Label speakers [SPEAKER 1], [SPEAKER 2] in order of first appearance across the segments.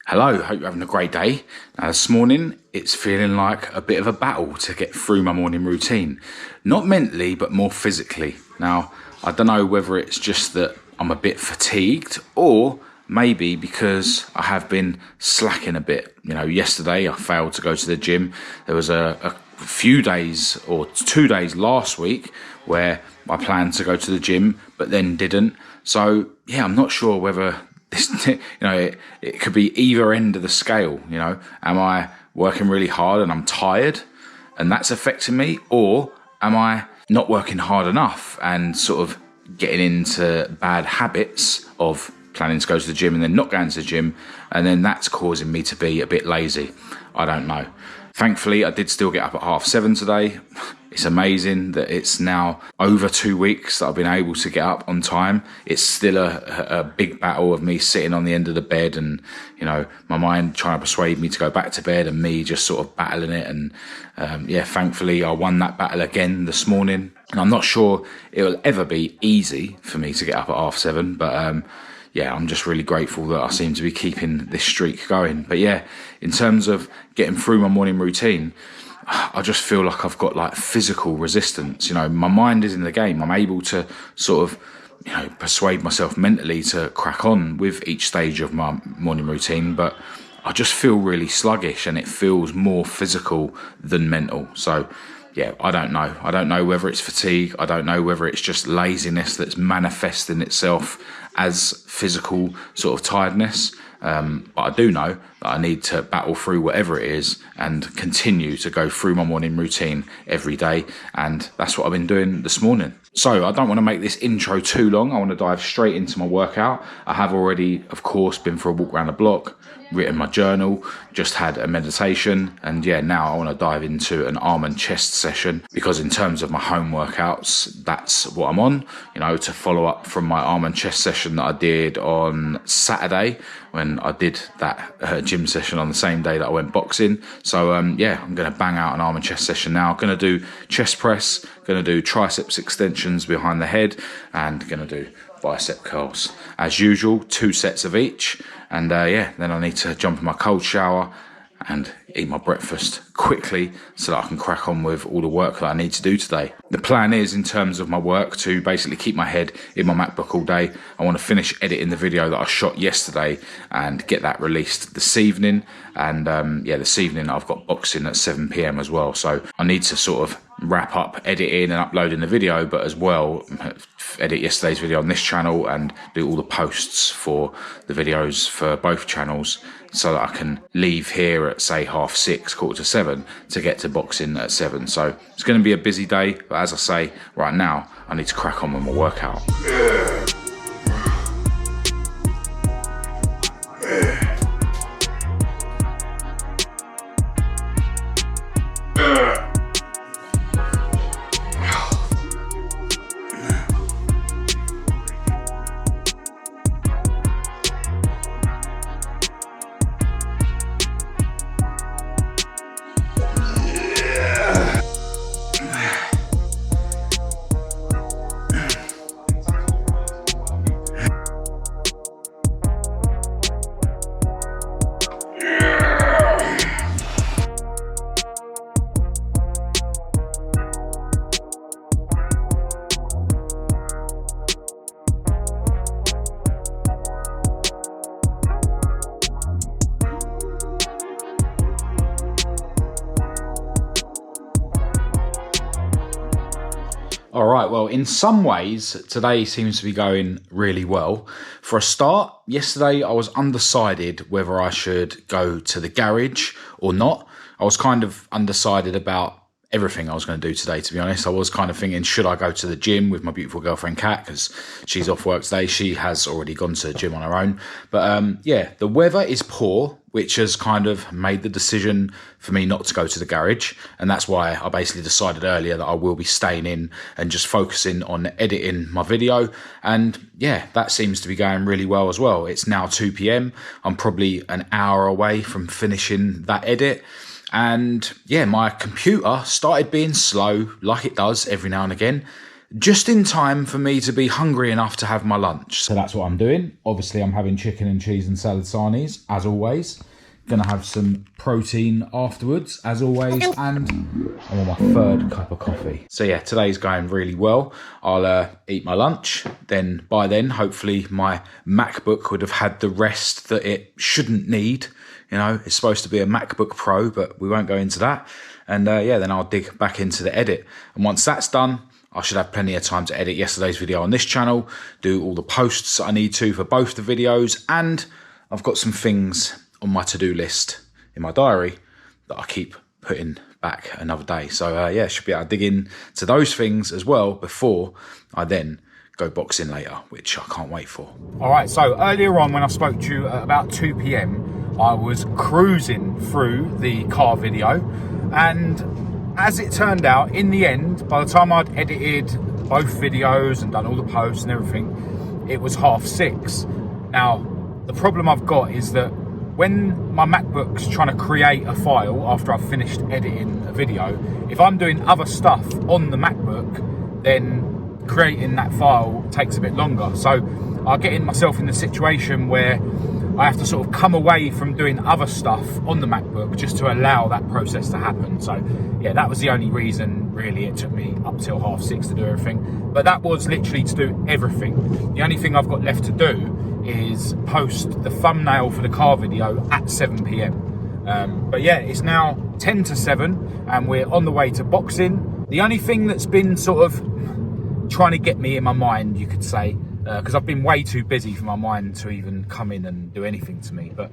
[SPEAKER 1] Hello, hope you're having a great day. Now this morning, it's feeling like a bit of a battle to get through my morning routine. Not mentally, but more physically. Now, I don't know whether it's just that I'm a bit fatigued or maybe because I have been slacking a bit. You know, yesterday I failed to go to the gym. There was a few days or 2 days last week where I planned to go to the gym, but then didn't. So yeah, I'm not sure whether it could be either end of the scale. Am I working really hard and I'm tired and that's affecting me, or am I not working hard enough and sort of getting into bad habits of planning to go to the gym and then not going to the gym, and then that's causing me to be a bit lazy? I don't know. Thankfully, I did still get up at 7:30 today. It's amazing that it's now over 2 weeks that I've been able to get up on time. It's still a big battle of me sitting on the end of the bed and, my mind trying to persuade me to go back to bed and me just sort of battling it. And thankfully I won that battle again this morning. And I'm not sure it'll ever be easy for me to get up at 7:30, but I'm just really grateful that I seem to be keeping this streak going. But yeah, in terms of getting through my morning routine, I just feel like I've got like physical resistance. My mind is in the game. I'm able to sort of, persuade myself mentally to crack on with each stage of my morning routine, but I just feel really sluggish and it feels more physical than mental. So yeah, I don't know. I don't know whether it's fatigue. I don't know whether it's just laziness that's manifesting itself as physical sort of tiredness. But I do know that I need to battle through whatever it is and continue to go through my morning routine every day. And that's what I've been doing this morning. So I don't want to make this intro too long. I want to dive straight into my workout. I have already, of course, been for a walk around the block, written my journal, just had a meditation, and now I want to dive into an arm and chest session, because in terms of my home workouts, that's what I'm on, to follow up from my arm and chest session that I did on Saturday when I did that gym session on the same day that I went boxing. So I'm going to bang out an arm and chest session now. I'm going to do chest press, going to do triceps extensions behind the head, and going to do bicep curls. As usual, 2 sets of each. And then I need to jump in my cold shower and eat my breakfast quickly so that I can crack on with all the work that I need to do today. The plan is, in terms of my work, to basically keep my head in my MacBook all day. I want to finish editing the video that I shot yesterday and get that released this evening. And this evening I've got boxing at 7 p.m. as well. So I need to sort of wrap up editing and uploading the video, but as well edit yesterday's video on this channel and do all the posts for the videos for both channels, so that I can leave here at say 6:30, 7:15 to get to boxing at 7. So it's going to be a busy day, but as I say, right now I need to crack on with my workout. All right, well, in some ways, today seems to be going really well. For a start, yesterday I was undecided whether I should go to the garage or not. I was kind of undecided about everything I was going to do today, to be honest. I was kind of thinking, should I go to the gym with my beautiful girlfriend Kat, because she's off work today. She has already gone to the gym on her own. But the weather is poor, which has kind of made the decision for me not to go to the garage. And that's why I basically decided earlier that I will be staying in and just focusing on editing my video. And that seems to be going really well as well. It's now 2 p.m. I'm probably an hour away from finishing that edit. And my computer started being slow, like it does every now and again. just in time for me to be hungry enough to have my lunch. So that's what I'm doing. Obviously, I'm having chicken and cheese and salad sarnies, as always. Gonna have some protein afterwards, as always, and I'm on my third cup of coffee. So yeah, today's going really well. I'll eat my lunch, then by then, hopefully my MacBook would have had the rest that it shouldn't need. You know, it's supposed to be a MacBook Pro, but we won't go into that. And yeah, then I'll dig back into the edit. And once that's done, I should have plenty of time to edit yesterday's video on this channel, do all the posts I need to for both the videos, and I've got some things on my to-do list in my diary that I keep putting back another day. So yeah, should be able to dig in to those things as well before I then go boxing later, which I can't wait for. All right, so earlier on when I spoke to you at about 2 p.m, I was cruising through the car video, and as it turned out, in the end, by the time I'd edited both videos and done all the posts and everything, it was 6:30. Now, the problem I've got is that when my MacBook's trying to create a file after I've finished editing a video, if I'm doing other stuff on the MacBook, then creating that file takes a bit longer. So I get myself in the situation where I have to sort of come away from doing other stuff on the MacBook just to allow that process to happen. So yeah, that was the only reason really it took me up till 6:30 to do everything. But that was literally to do everything. The only thing I've got left to do is post the thumbnail for the car video at 7 p.m. But yeah, it's now 10 to 7 and we're on the way to boxing. The only thing that's been sort of trying to get me in my mind, you could say, because I've been way too busy for my mind to even come in and do anything to me. But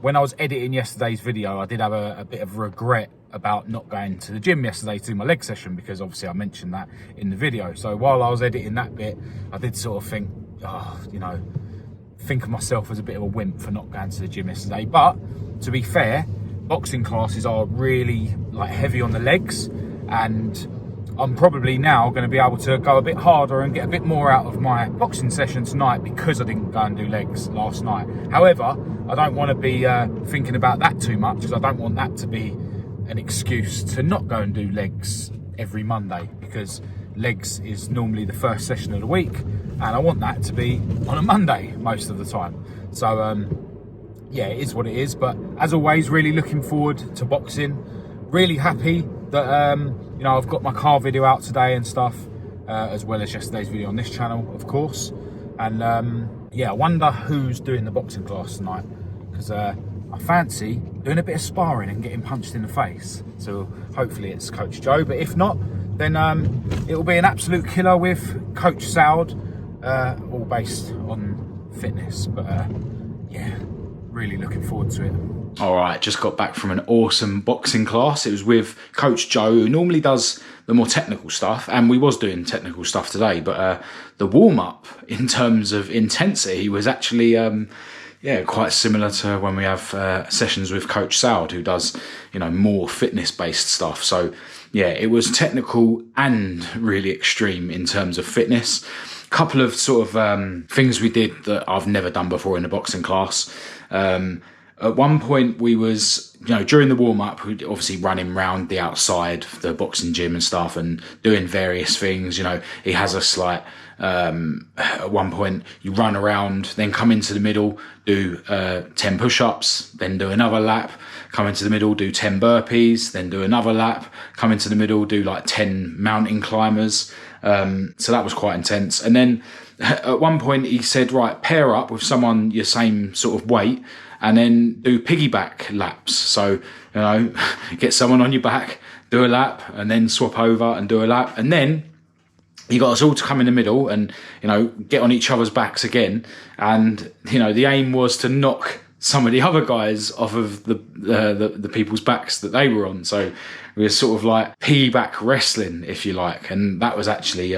[SPEAKER 1] when I was editing yesterday's video, I did have a bit of regret about not going to the gym yesterday to do my leg session, because obviously I mentioned that in the video. So while I was editing that bit, I did sort of think, think of myself as a bit of a wimp for not going to the gym yesterday. But to be fair, boxing classes are really heavy on the legs, and I'm probably now going to be able to go a bit harder and get a bit more out of my boxing session tonight because I didn't go and do legs last night. However, I don't want to be thinking about that too much, because I don't want that to be an excuse to not go and do legs every Monday, because legs is normally the first session of the week and I want that to be on a Monday most of the time. So yeah, it is what it is. But as always, really looking forward to boxing. Really happy that I've got my car video out today and stuff, as well as yesterday's video on this channel, of course. And yeah, I wonder who's doing the boxing class tonight, because I fancy doing a bit of sparring and getting punched in the face. So hopefully it's Coach Joe, but if not, then it'll be an absolute killer with Coach Saud, all based on fitness. But yeah, really looking forward to it. All right, just got back from an awesome boxing class. It was with Coach Joe, who normally does the more technical stuff, and we was doing technical stuff today, but the warm-up in terms of intensity was actually quite similar to when we have sessions with Coach Saud, who does more fitness-based stuff. So yeah, it was technical and really extreme in terms of fitness. Couple of sort of things we did that I've never done before in a boxing class. At one point we was, during the warm-up, we'd obviously running around the outside of the boxing gym and stuff and doing various things. He has us at one point you run around, then come into the middle, do 10 push-ups, then do another lap, come into the middle, do 10 burpees, then do another lap, come into the middle, do 10 mountain climbers. So that was quite intense. And then at one point he said, right, pair up with someone your same sort of weight and then do piggyback laps. So, get someone on your back, do a lap, and then swap over and do a lap. And then he got us all to come in the middle and, get on each other's backs again. And, the aim was to knock some of the other guys off of the people's backs that they were on. So we were sort of piggyback wrestling, if you like. And that was actually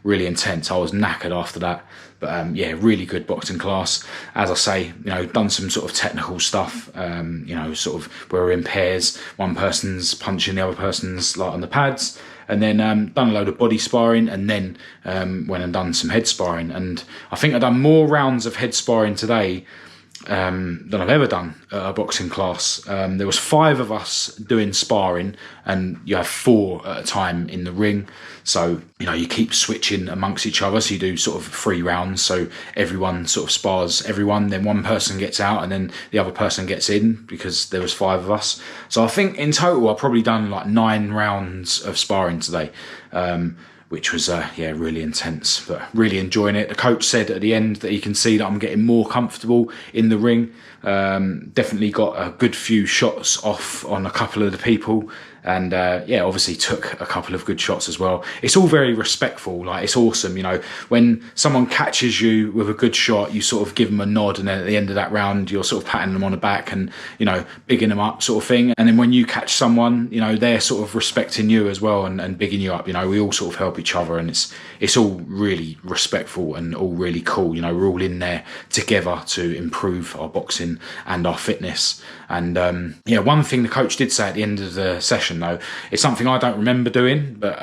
[SPEAKER 1] really intense. I was knackered after that. But yeah, really good boxing class. As I say, done some sort of technical stuff, sort of where we're in pairs. One person's punching the other person's on the pads. And then done a load of body sparring, and then went and done some head sparring. And I think I've done more rounds of head sparring today than I've ever done at a boxing class. There was 5 of us doing sparring, and you have 4 at a time in the ring. So, you keep switching amongst each other. So you do sort of 3 rounds. So everyone sort of spars everyone. Then one person gets out and then the other person gets in, because there was 5 of us. So I think in total I've probably done like 9 rounds of sparring today. Which was, really intense, but really enjoying it. The coach said at the end that he can see that I'm getting more comfortable in the ring. Definitely got a good few shots off on a couple of the people. And obviously took a couple of good shots as well. It's all very respectful. Like, it's awesome, when someone catches you with a good shot, you sort of give them a nod, and then at the end of that round, you're sort of patting them on the back and, bigging them up, sort of thing. And then when you catch someone, they're sort of respecting you as well, and bigging you up. We all sort of help each other, and it's all really respectful and all really cool. We're all in there together to improve our boxing and our fitness. And one thing the coach did say at the end of the session, though, it's something I don't remember doing, but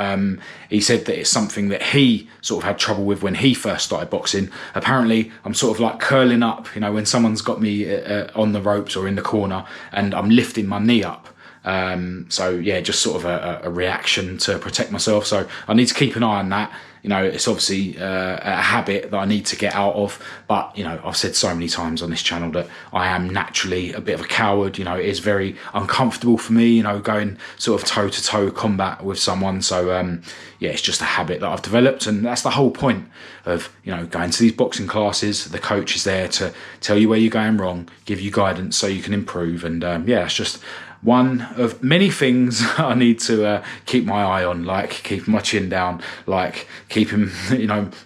[SPEAKER 1] he said that it's something that he sort of had trouble with when he first started boxing. Apparently, I'm sort of like curling up, when someone's got me on the ropes or in the corner, and I'm lifting my knee up. Just sort of a reaction to protect myself. So I need to keep an eye on that. It's obviously a habit that I need to get out of. But, I've said so many times on this channel that I am naturally a bit of a coward. It is very uncomfortable for me, going sort of toe-to-toe combat with someone. So, it's just a habit that I've developed. And that's the whole point of, going to these boxing classes. The coach is there to tell you where you're going wrong, give you guidance so you can improve. And, it's just one of many things I need to keep my eye on, like keeping my chin down, like keeping,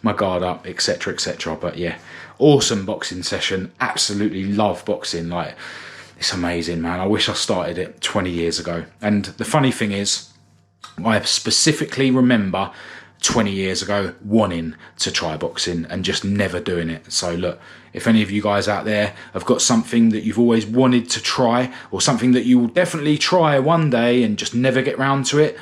[SPEAKER 1] my guard up, etc., etc. But awesome boxing session. Absolutely love boxing. Like, it's amazing, man. I wish I started it 20 years ago. And the funny thing is, I specifically remember 20 years ago wanting to try boxing and just never doing it. So look, if any of you guys out there have got something that you've always wanted to try, or something that you will definitely try one day and just never get round to it,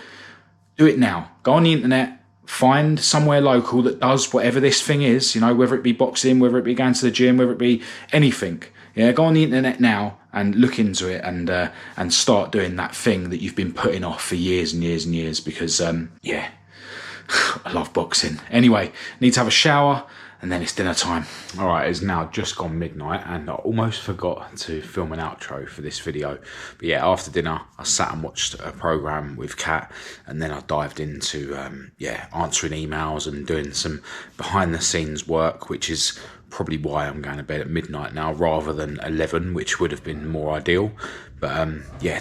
[SPEAKER 1] do it now. Go on the internet, find somewhere local that does whatever this thing is, whether it be boxing, whether it be going to the gym, whether it be anything. Go on the internet now and look into it, and start doing that thing that you've been putting off for years and years and years, because I love boxing. Anyway, need to have a shower, and then it's dinner time. All right, it's now just gone midnight, and I almost forgot to film an outro for this video. But after dinner, I sat and watched a program with Kat, and then I dived into answering emails and doing some behind the scenes work, which is probably why I'm going to bed at midnight now rather than 11, which would have been more ideal. But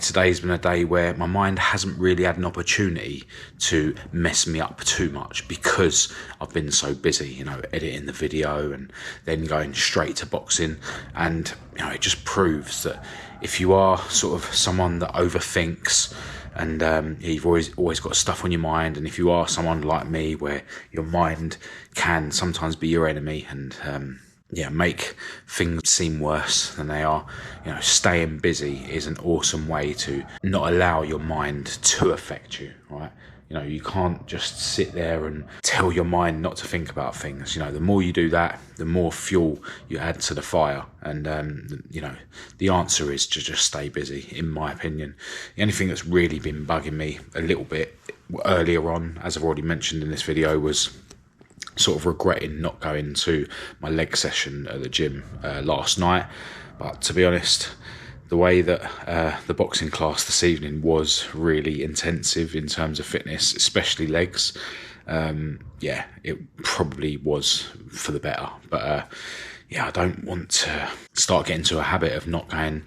[SPEAKER 1] today's been a day where my mind hasn't really had an opportunity to mess me up too much, because I've been so busy, editing the video and then going straight to boxing. And, it just proves that if you are sort of someone that overthinks, and you've always got stuff on your mind, and if you are someone like me where your mind can sometimes be your enemy and make things seem worse than they are, staying busy is an awesome way to not allow your mind to affect you, right? You can't just sit there and tell your mind not to think about things. The more you do that, the more fuel you add to the fire. And, the answer is to just stay busy, in my opinion. The only thing that's really been bugging me a little bit earlier on, as I've already mentioned in this video, was sort of regretting not going to my leg session at the gym last night. But to be honest, the way that the boxing class this evening was really intensive in terms of fitness, especially legs, it probably was for the better. But I don't want to start getting to a habit of not going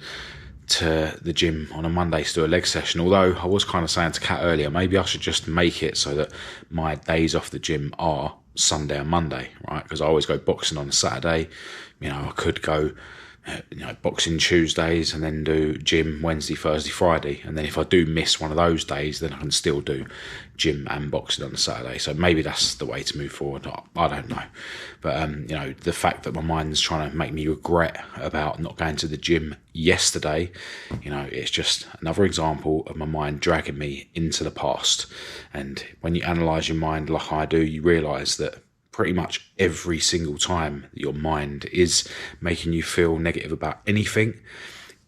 [SPEAKER 1] to the gym on a Monday to do a leg session. Although I was kind of saying to Kat earlier, maybe I should just make it so that my days off the gym are Sunday and Monday, right? Because I always go boxing on a Saturday. I could go boxing Tuesdays and then do gym Wednesday, Thursday, Friday. And then if I do miss one of those days, then I can still do gym and boxing on a Saturday. So maybe that's the way to move forward. I don't know. But, the fact that my mind's trying to make me regret about not going to the gym yesterday, it's just another example of my mind dragging me into the past. And when you analyse your mind like I do, you realise that pretty much every single time your mind is making you feel negative about anything,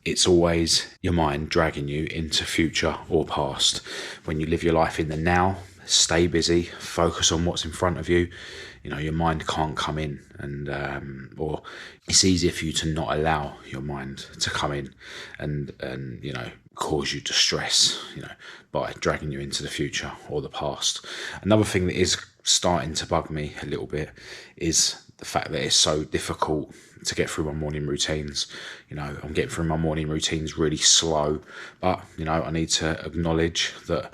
[SPEAKER 1] it's always your mind dragging you into future or past. When you live your life in the now, stay busy, focus on what's in front of you. You know, your mind can't come in, and or it's easier for you to not allow your mind to come in and you know, cause you distress, you know, by dragging you into the future or the past. Another thing that is starting to bug me a little bit is the fact that it's so difficult to get through my morning routines. You know, I'm getting through my morning routines really slow, but you know, I need to acknowledge that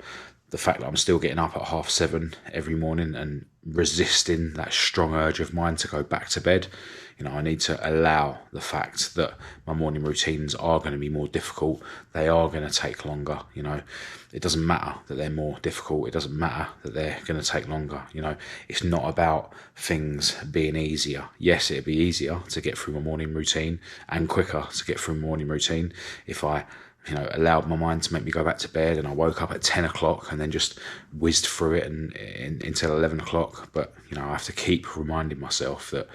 [SPEAKER 1] the fact that I'm still getting up at 7:30 every morning and resisting that strong urge of mine to go back to bed, you know, I need to allow the fact that my morning routines are going to be more difficult. They are going to take longer. You know, it doesn't matter that they're more difficult. It doesn't matter that they're going to take longer. You know, it's not about things being easier. Yes, it'd be easier to get through my morning routine and quicker to get through my morning routine if I, you know, allowed my mind to make me go back to bed and I woke up at 10 o'clock and then just whizzed through it until 11 o'clock. But, you know, I have to keep reminding myself that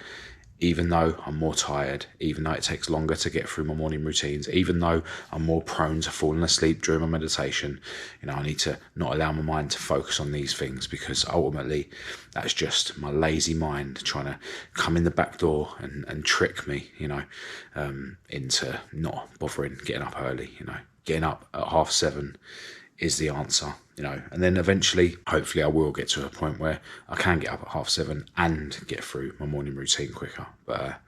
[SPEAKER 1] even though I'm more tired, even though it takes longer to get through my morning routines, even though I'm more prone to falling asleep during my meditation, you know, I need to not allow my mind to focus on these things, because ultimately that's just my lazy mind trying to come in the back door and trick me, you know, into not bothering getting up early. You know, getting up at 7:30 is the answer, you know, and then eventually, hopefully I will get to a point where I can get up at 7:30 and get through my morning routine quicker. But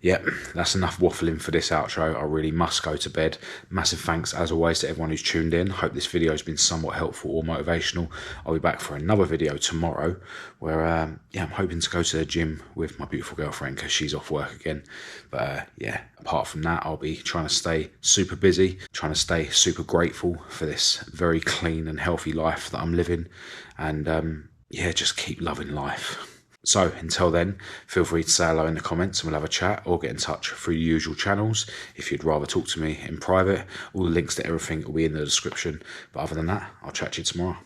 [SPEAKER 1] yeah, that's enough waffling for this outro. I really must go to bed. Massive thanks, as always, to everyone who's tuned in. Hope this video has been somewhat helpful or motivational. I'll be back for another video tomorrow where, yeah, I'm hoping to go to the gym with my beautiful girlfriend because she's off work again. But yeah, apart from that, I'll be trying to stay super busy, trying to stay super grateful for this very clean and healthy life that I'm living. And yeah, just keep loving life. So until then, feel free to say hello in the comments and we'll have a chat, or get in touch through the usual channels if you'd rather talk to me in private. All the links to everything will be in the description. But other than that, I'll chat to you tomorrow.